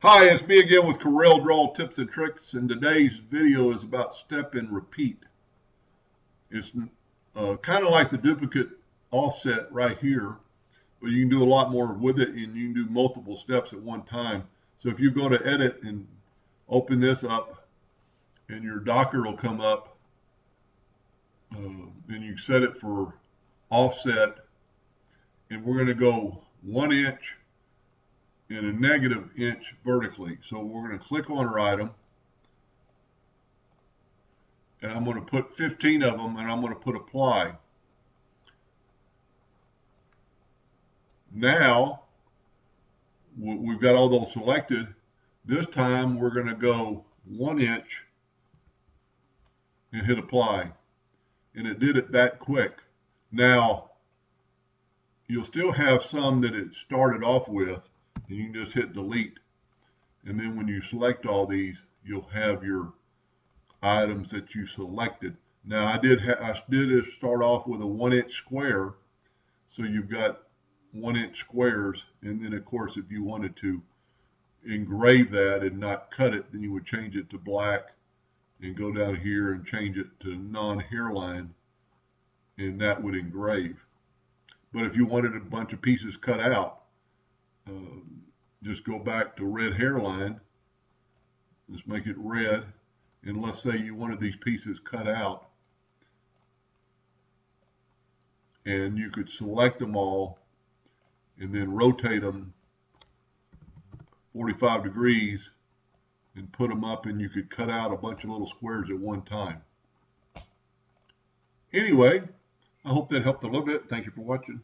Hi, it's me again with Corel Draw Tips and Tricks, and today's video is about step and repeat. It's kind of like the duplicate offset right here, but you can do a lot more with it, and you can do multiple steps at one time. So if you go to edit and open this up, and your Docker will come up, and you set it for offset, and we're going to go 1 inch and a -inch vertically. So we're going to click on our item, and I'm going to put 15 of them, and I'm going to put apply. Now we've got all those selected. This time we're going to go 1 inch and hit apply, and it did it that quick. Now you'll still have some that it started off with, and you can just hit delete, and then when you select all these, you'll have your items that you selected. Now I did start off with a 1 inch square, so you've got 1 inch squares, and then of course if you wanted to engrave that and not cut it, then you would change it to black and go down here and change it to non-hairline, and that would engrave. But if you wanted a bunch of pieces cut out, just go back to red hairline. Let's make it red, and let's say you wanted these pieces cut out, and you could select them all and then rotate them 45 degrees and put them up, and you could cut out a bunch of little squares at one time. Anyway, I hope that helped a little bit. Thank you for watching.